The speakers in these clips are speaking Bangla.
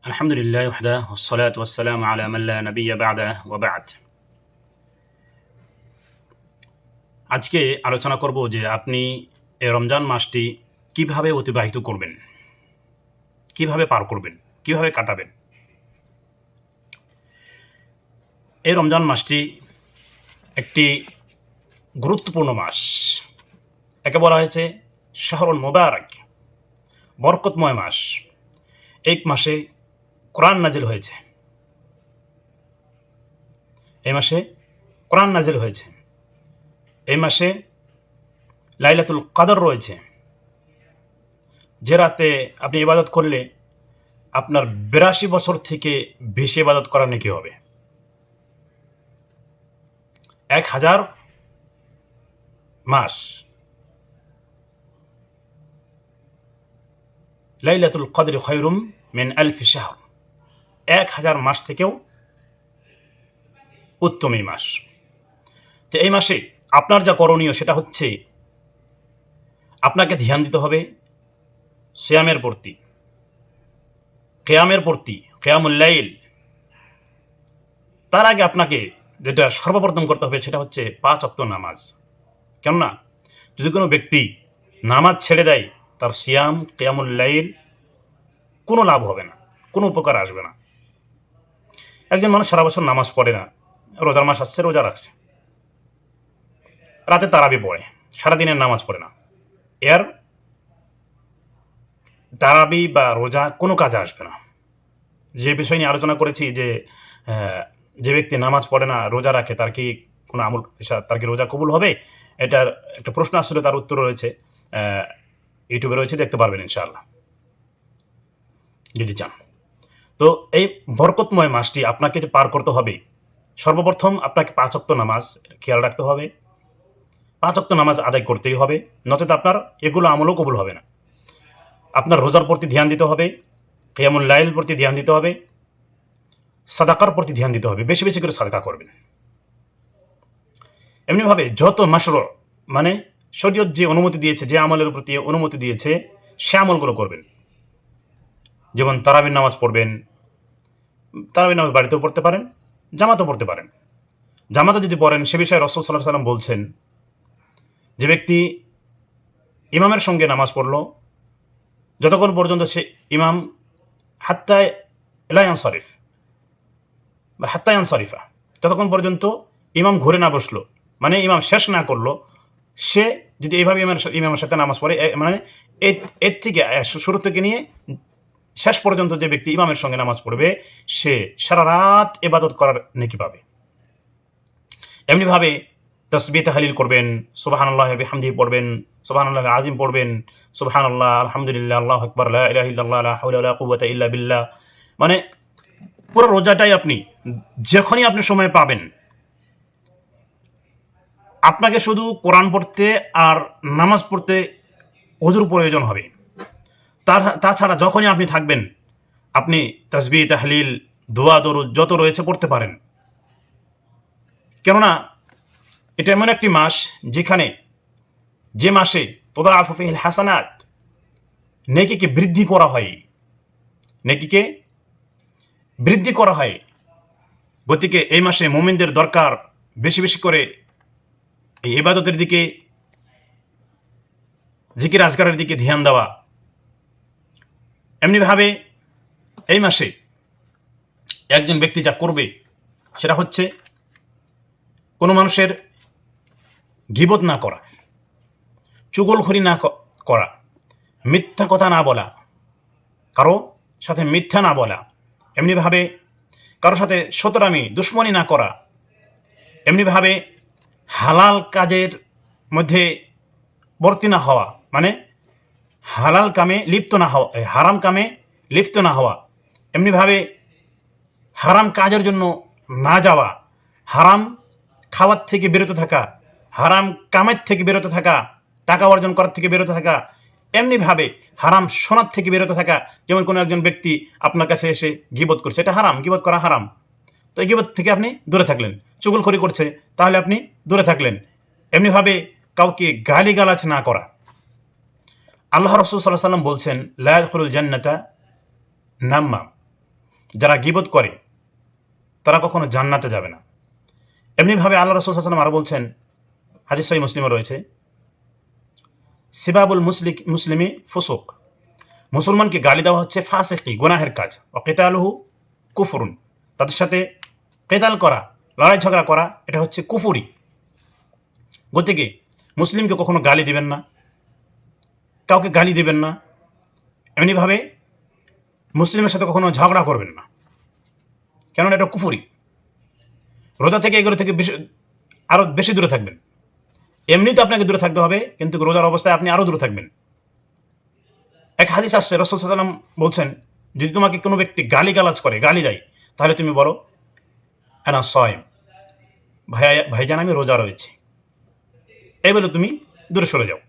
আলহামদুলিল্লাহ ওয়াহদাহু ওয়াসসালাতু ওয়াসসালামু আলা মান লা নাবিয়্যা বা'দাহু ওয়া বা'দ। আজকে আলোচনা করব যে আপনি এই রমজান মাসটি কিভাবে অতিবাহিত করবেন, কিভাবে পার করবেন, কিভাবে কাটাবেন। এই রমজান মাসটি একটি গুরুত্বপূর্ণ মাস। একে বলা হয়েছে শাহরুল মুবারক, বরকতময় মাস। এই মাসে কোরআন নাজিল হয়েছে, এই মাসে কোরআন নাজিল হয়েছে, এই মাসে লাইলাতুল কদর রয়েছে, যে রাতে আপনি ইবাদত করলে আপনার ৮২ বছর থেকে বেশি ইবাদত করার নেকি হবে। ১,০০০ মাস লাইলাতুল কদরি খায়রুম মিন আলফি শাহর, ১,০০০ মাস থেকেও উত্তম এই মাস। তো এই মাসে আপনার যা করণীয় সেটা হচ্ছে আপনাকে ধ্যান দিতে হবে সিয়ামের প্রতি, কিয়ামের প্রতি, কিয়ামুল লাইল। তার আগে আপনাকে যেটা সর্বপ্রথম করতে হবে সেটা হচ্ছে ৫ ওয়াক্ত নামাজ। কেননা যদি কোনো ব্যক্তি নামাজ ছেড়ে দেয় তার সিয়াম, কিয়ামুল লাইল কোনো লাভ হবে না, কোনো উপকার আসবে না। একজন মানুষ সারা বছর নামাজ পড়ে না, রোজার মাস আসছে রোজা রাখছে, রাতে তারাবি পড়ে, সারাদিনের নামাজ পড়ে না, এর তারাবি বা রোজা কোনো কাজে আসবে না। যে বিষয় নিয়ে আলোচনা করেছি যে যে ব্যক্তি নামাজ পড়ে না রোজা রাখে তার কি কোনো আমল, তার কি রোজা কবুল হবে, এটার একটা প্রশ্ন আসলে, তার উত্তর রয়েছে ইউটিউবে রয়েছে, দেখতে পারবেন ইনশাআল্লাহ যদি চান। তো এই বরকতময় মাসটি আপনাকে যে পার করতে হবে, সর্বপ্রথম আপনাকে ৫ ওয়াক্ত নামাজ খেয়াল রাখতে হবে। ৫ ওয়াক্ত নামাজ আদায় করতেই হবে, নচেত আপনার এগুলো আমলও কবুল হবে না। আপনার রোজার প্রতি ধ্যান দিতে হবে, কিয়ামুল লাইল প্রতি ধ্যান দিতে হবে, সাদাকার প্রতি ধ্যান দিতে হবে, বেশি বেশি করে সাদাকা করবেন। এমনিভাবে যত মাশরু মানে শরীয়ত যে অনুমতি দিয়েছে, যে আমলের প্রতি অনুমতি দিয়েছে সে আমলগুলো করবেন। যেমন তারাবির নামাজ পড়বেন, তারাবির নামাজ বাড়িতেও পড়তে পারেন, জামাতেও পড়তে পারেন। জামাতে যদি পড়েন সে বিষয়ে রাসূল সাল্লাল্লাহু আলাইহি ওয়াসাল্লাম বলছেন যে ব্যক্তি ইমামের সঙ্গে নামাজ পড়ল যতক্ষণ পর্যন্ত সে ইমাম হাত্তা লা ইয়ানসারিফ বা হাত্তা ইয়ানসারিফা, যতক্ষণ পর্যন্ত ইমাম ঘুরে না বসলো, মানে ইমাম শেষ না করলো, সে যদি এইভাবে ইমামের সাথে নামাজ পড়ে, মানে এর থেকে শুরু থেকে নিয়ে শেষ পর্যন্ত যে ব্যক্তি ইমামের সঙ্গে নামাজ পড়বে সে সারা রাত ইবাদত করার নেকি পাবে। এমনিভাবে তাসবিহ তাহলিল করবেন, সুবহানাল্লাহি ওয়া বিহামদিহি পড়বেন, সুবহানাল্লাহিল আযীম পড়বেন, সুবহানাল্লাহ, আলহামদুলিল্লাহ, আল্লাহু আকবার, লা ইলাহা ইল্লাল্লাহ, লা হাওলা ওয়ালা কুওয়াতা ইল্লা বিল্লাহ। মানে পুরো রোজাটাই আপনি যখনই আপনি সময় পাবেন, আপনাকে শুধু কোরআন পড়তে আর নামাজ পড়তে ওযুর প্রয়োজন হবে। তাছাড়া যখনই আপনি থাকবেন আপনি তাসবিহ তাহলিল, দোয়া দরুদ যত রয়েছে পড়তে পারেন। কেননা এটা এমন একটি মাস যে মাসে তুদাআফু ফীহিল হাসানাত, নেকিকে বৃদ্ধি করা হয়, নেকিকে বৃদ্ধি করা হয়। গতিকে এই মাসে মুমিনদের দরকার বেশি বেশি করে এই ইবাদতের দিকে, জিকির আজকারের দিকে ধ্যান দেওয়া। এমনিভাবে এই মাসে একজন ব্যক্তি যা করবে সেটা হচ্ছে কোনো মানুষের গীবত না করা, চুগলখড়ি না করা, মিথ্যা কথা না বলা, কারো সাথে মিথ্যা না বলা, এমনিভাবে কারোর সাথে শতরামি দুশ্মনী না করা, এমনিভাবে হালাল কাজের মধ্যে বর্তি না হওয়া, মানে হালাল কামে লিপ্ত না হওয়া, হারাম কামে লিপ্ত না হওয়া, এমনিভাবে হারাম কাজের জন্য না যাওয়া, হারাম খাওয়ার থেকে বিরত থাকা, হারাম কামের থেকে বিরত থাকা, টাকা অর্জন করার থেকে বিরত থাকা, এমনিভাবে হারাম শোনার থেকে বিরত থাকা। যেমন কোনো একজন ব্যক্তি আপনার কাছে এসে গীবত করছে, এটা হারাম, গীবত করা হারাম, তো এই গীবত থেকে আপনি দূরে থাকলেন। চুগলখড়ি করছে, তাহলে আপনি দূরে থাকলেন। এমনিভাবে কাউকে গালিগালাজ না করা। আল্লাহ রাসূল সাল্লাল্লাহু আলাইহি ওয়াসাল্লাম বলছেন লা ইয়াদখুলুল জান্নাতা নাম্মাম, যারা গীবত করে তারা কখনো জান্নাতে যাবে না। এমনিভাবে আল্লাহ রাসূল সাল্লাল্লাহু আলাইহি ওয়াসাল্লাম আরও বলছেন, হাদিস সহিহ মুসলিমে রয়েছে, সিবাবুল মুসলিমি ফুসুক, মুসলমানকে গালি দেওয়া হচ্ছে ফাসিকি, গুনাহের কাজ। ও কিতালুহু কুফরুন, তাদের সাথে কেতাল করা, লড়াই ঝগড়া করা, এটা হচ্ছে কুফুরি। গতিকে মুসলিমকে কখনো গালি দিবেন না, কাউকে গালি দিবেন না, এমনিভাবে মুসলিমের সাথে কখনো ঝগড়া করবেন না, কেননা এটা কুফুরি। রোজা থেকে এগুলো থেকে আরও বেশি দূরে থাকবেন। এমনি তো আপনাকে দূরে থাকতে হবে, কিন্তু রোজার অবস্থায় আপনি আরও দূরে থাকবেন। এক হাদিস আসছে, রাসূল সাল্লাল্লাহু আলাইহি ওয়াসাল্লাম বলছেন, যদি তোমাকে কোনো ব্যক্তি গালিগালাজ করে, গালি দেয়, তাহলে তুমি বলো আনা সাইম, ভাইজান আমি রোজা রয়েছে, এই বলে তুমি দূরে সরে যাও।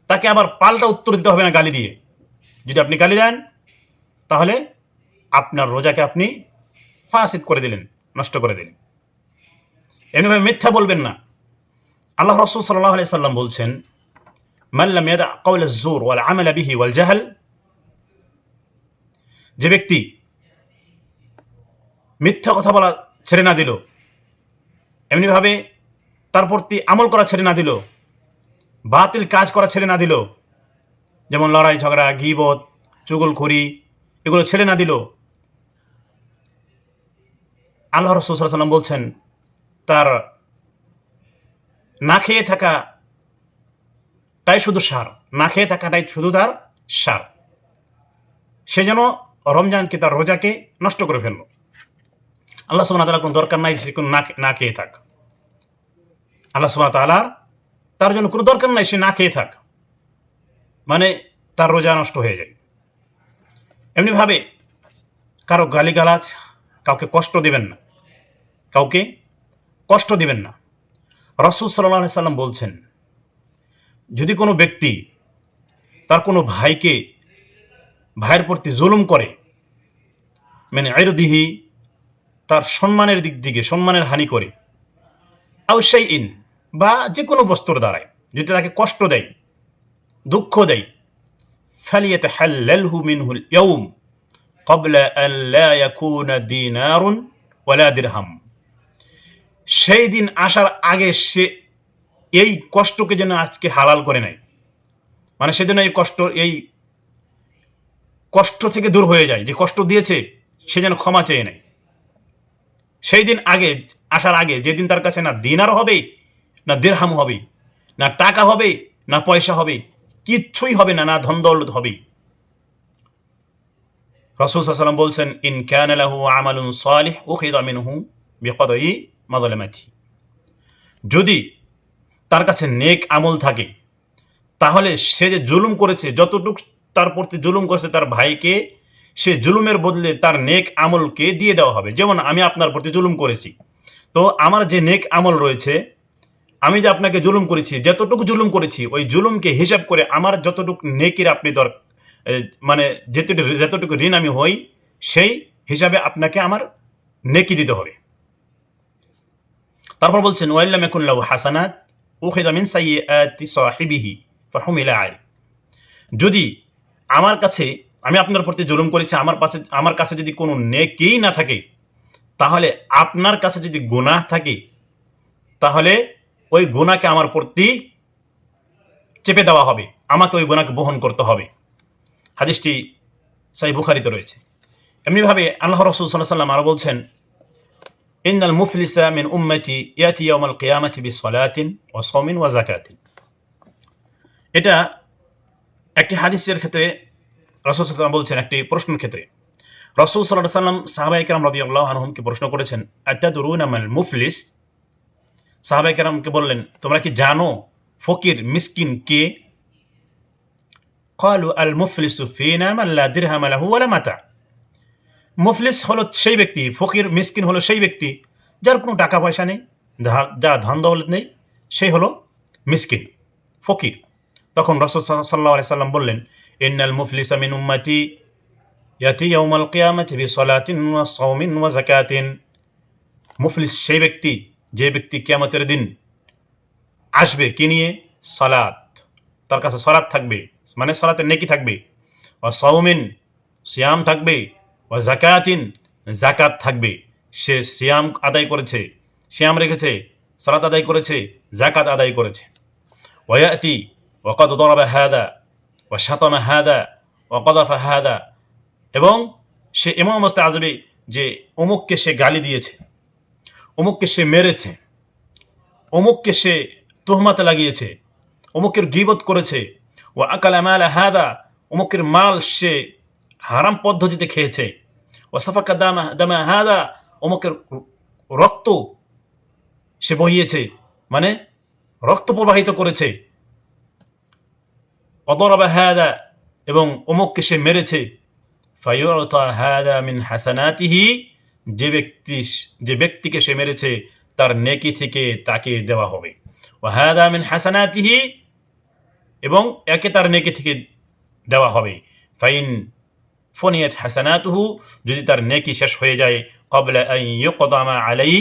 তাকে আবার পাল্টা উত্তর দিতে হবে না গালি দিয়ে। যদি আপনি গালি দেন, তাহলে আপনার রোজাকে আপনি ফাসিদ করে দিলেন, নষ্ট করে দিলেন। এমনিভাবে মিথ্যা বলবেন না। আল্লাহ রাসূল সাল্লাল্লাহু আলাইহি সাল্লাম বলছেন, মান লাম ইয়াদা কাওলা আয-যুর ওয়াল আমালা বিহি ওয়াল জাহল, যে ব্যক্তি মিথ্যা কথা বলা ছেড়ে না দিল, এমনিভাবে তার প্রতি আমল করা ছেড়ে না দিল, বাতিল কাজ করা ছেড়ে না দিল, যেমন লড়াই ঝগড়া, গীবত, চুগলখড়ি, এগুলো ছেড়ে না দিল, আল্লাহ রাসূল সাল্লাল্লাহু আলাইহি সাল্লাম বলছেন তার না খেয়ে থাকাটাই শুধু সার, না খেয়ে থাকাটাই শুধু তার সার। সে যেন রমজানকে, তার রোজাকে নষ্ট করে ফেলল। আল্লাহ সুবহানাহু ওয়া তাআলার কোনো দরকার নাই সে কোনো না খেয়ে থাক। আল্লাহ সুবহানাহু ওয়া তাআলার তার জন্য কোনো দরকার নাই সে না খেয়ে থাক, মানে তার রোজা নষ্ট হয়ে যায়। এমনিভাবে কারো গালিগালাজ, কাউকে কষ্ট দিবেন না, কাউকে কষ্ট দিবেন না। রাসূল সাল্লাল্লাহু আলাইহি সাল্লাম বলছেন, যদি কোনো ব্যক্তি তার কোনো ভাইয়ের প্রতি জুলুম করে, মানে ইরদিহি, তার সম্মানের দিক থেকে সম্মানের হানি করে, আও শাইইন, বা যে কোনো বস্তুর দ্বারায় যদি তাকে কষ্ট দেয়, দুঃখ দেয়, ফালিয়াতাহাল্লালহু মিনহুল ইয়াউম ক্বাবলা আন লা ইয়াকুনা দিনারুন ওয়ালা দিরহাম, সেই দিন আসার আগে সে এই কষ্টকে যেন আজকে হালাল করে নেয়, মানে সেজন্য এই কষ্ট থেকে দূর হয়ে যায়। যে কষ্ট দিয়েছে সে যেন ক্ষমা চেয়ে নেয়। সেই দিন আসার আগে, যেদিন তার কাছে না দিনার হবে, না দিরহাম হবে, না টাকা হবে, না পয়সা হবে, কিচ্ছুই হবে না, না ধন দৌলত হবে। রাসূল সাল্লাল্লাহু আলাইহি ওয়াসাল্লাম বলছেন, ইন কানা লাহু আমালুন সালিহ উখিযা মিনহু বিকদাই মাযলামাতি, যদি তার কাছে নেক আমল থাকে, তাহলে সে যে জুলুম করেছে, যতটুকু তার প্রতি জুলুম করেছে তার ভাইকে, সে জুলুমের বদলে তার নেক আমলকে দিয়ে দেওয়া হবে। যেমন আমি আপনার প্রতি জুলুম করেছি, তো আমার যে নেক আমল রয়েছে, আমি যে আপনাকে জুলুম করেছি, যতটুকু জুলুম করেছি, ওই জুলুমকে হিসাব করে আমার যতটুকু নেকির আপনি মানে যতটুকু ঋণ আমি হই, সেই হিসাবে আপনাকে আমার নেকি দিতে হবে। তারপর বলছেন, ওয়াইল্লাম ইয়াকুন লাহু হাসানাত উখিযা মিন সাইয়্যাতি সাহিবিহি ফাহুমিলা আলাইহি, যদি আমি আপনার প্রতি জুলুম করেছি, আমার কাছে যদি কোনো নেকিই না থাকে, তাহলে আপনার কাছে যদি গুনাহ থাকে, তাহলে ওই গুনাহকে আমার প্রতি চেপে দেওয়া হবে, আমাকে ওই গুনাহকে বহন করতে হবে। হাদিসটি সহিহ বুখারীতে রয়েছে। এমনিভাবে আল্লাহ রাসূল সাল্লাল্লাহু আলাইহি ওয়াসাল্লাম আরো বলছেন, ইন্নাল মুফলিসা মিন উম্মতি ইয়াতি ইয়াউমাল কিয়ামাতি বিসসালাতিন ওয়া সাওমিন ওয়া যাকাতিন। এটা একটি হাদিসের ক্ষেত্রে রাসূল সাল্লাল্লাহু আলাইহি ওয়াসাল্লাম বলছেন, একটি প্রশ্নের ক্ষেত্রে রাসূল সাল্লাল্লাহু আলাইহি ওয়াসাল্লাম সাহাবায়ে কেরাম রাদিয়াল্লাহু আনহুমকে প্রশ্ন করেছেন, আতাদরুনা মাল মুফলিস, সাহাবায়ে কেরামকে বললেন, তোমরা কি জানো ফকির মিসকিন কে? ক্বালু আল মুফলিসু ফিনা মান লা দিরহাম লাহু ওয়ালা মাতা, মুফলিস হলো সেই ব্যক্তি, ফকির মিসকিন হলো সেই ব্যক্তি যার কোনো টাকা পয়সা নেই, যা ধন দৌলত নেই, সেই হলো মিসকিন, ফকির। তখন রাসূল সাল্লাল্লাহু আলাইহি সাল্লাম বললেন, ইন্নাল মুফলিসা মিন উম্মতি ইয়াতি ইয়াউমাল কিয়ামাতি বিসসালাতিন ওয়া সাওমিন ওয়া যাকাতিন, মুফলিস সেই ব্যক্তি যে ব্যক্তি কিয়ামতের দিন আসবে কি নিয়ে? সালাত, তার কাছে সালাত থাকবে, মানে সালাতের নেকি থাকবে, ওয়া সাওমিন, সিয়াম থাকবে, ওয়া যাকাতিন, যাকাত থাকবে, সে সিয়াম আদায় করেছে, সিয়াম রেখেছে, সালাত আদায় করেছে, যাকাত আদায় করেছে। ওয়ায়াতি ওয়াকাদ দরাবা হাদা ওয়া শাতামা হাদা ওয়া কাযাফা হাদা, এবং সে এমন অবস্থায় আসবে যে অমুককে সে গালি দিয়েছে, অমুককে সে মেরেছে, অমুককে সে তোহমাতে লাগিয়েছে, অমুকের গীবত করেছে, ওয়া আকালা মাল হাদা, অমুকের মাল সে হারাম পদ্ধতিতে খেয়েছে, ওয়া সাফাকা দামা হাদা, অমুকের রক্ত সে বহিয়েছে, মানে রক্ত প্রবাহিত করেছে, অদরাবা হাদা, এবং অমুককে সে মেরেছে। ফায়ুতা হাদা মিন হাসানাতিহি, যে ব্যক্তিকে সে মেরেছে তার নেকি থেকে তাকে দেওয়া হবে। ওয়া হাদা মিন হাসানাতিহি, এবং একে তার নেকি থেকে দেওয়া হবে। ফাইন ফনিয়াত হাসানাতুহু, যদি তার নেকি শেষ হয়ে যায়, ক্বাবলা আন ইউকদামা আলাইহি,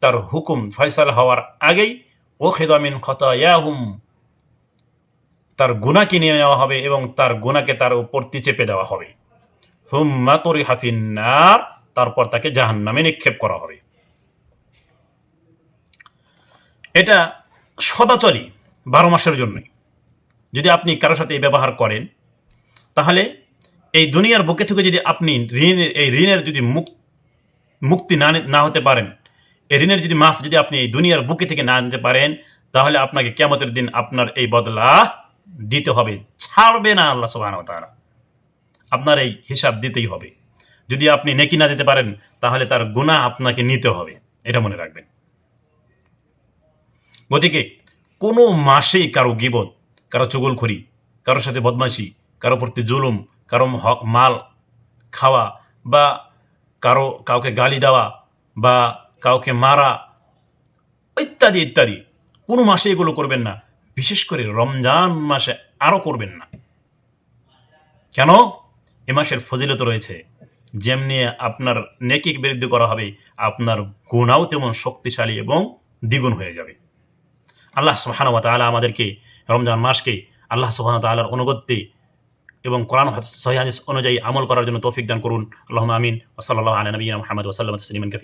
তার হুকুম ফয়সালা হওয়ার আগেই, উখিযা মিন খাতায়াহুম, তার গুনাহকে নিয়ে নেওয়া হবে এবং তার গুনাহকে তার উপর চেপে দেওয়া হবে। সুম্মা তুরিহা ফিন্নার, তারপর তাকে জাহান্নামে নিক্ষেপ করা হবে। এটা সদাচলই 12 মাসের জন্যই। যদি আপনি কারোর সাথে এই ব্যবহার করেন, তাহলে এই দুনিয়ার বুকে থেকে যদি আপনি ঋণের যদি মুক্তি না হতে পারেন, এই ঋণের যদি মাফ যদি আপনি এই দুনিয়ার বুকে থেকে না আনতে পারেন, তাহলে আপনাকে কিয়ামতের দিন আপনার এই বদলা দিতে হবে, ছাড়বে না আল্লাহ সুবহানাহু ওয়া তাআলা। আপনার এই হিসাব দিতেই হবে। যদি আপনি নেকি না দিতে পারেন, তাহলে তার গুনাহ আপনাকে নিতে হবে, এটা মনে রাখবেন। গতিকে কোনো মাসেই কারো গীবত, কারো চুগলখড়ি, কারোর সাথে বদমাশি, কারো প্রতি জুলুম, কারো হক মাল খাওয়া, বা কাউকে গালি দেওয়া, বা কাউকে মারা, ইত্যাদি ইত্যাদি, কোনো মাসে এগুলো করবেন না। বিশেষ করে রমজান মাসে আরও করবেন না। কেন? এ মাসের ফজিলত রয়েছে। যেমনি আপনার নেকি বৃদ্ধি করা হবে, আপনার গুনাহও তেমন শক্তিশালী এবং দ্বিগুণ হয়ে যাবে। আল্লাহ সুবহানাহু ওয়া তাআলা আমাদেরকে রমজান মাসকে আল্লাহ সুবহানাহু ওয়া তাআলার অনুগত্যে এবং কোরআন সহিহ হাদিস অনুযায়ী আমল করার জন্য তৌফিক দান করুন। আল্লাহুম্মা আমিন। ওয়া সাল্লাল্লাহু আলা নবিয়িনা মুহাম্মদ ওয়া সাল্লামা তাসলিমান কাসীরা।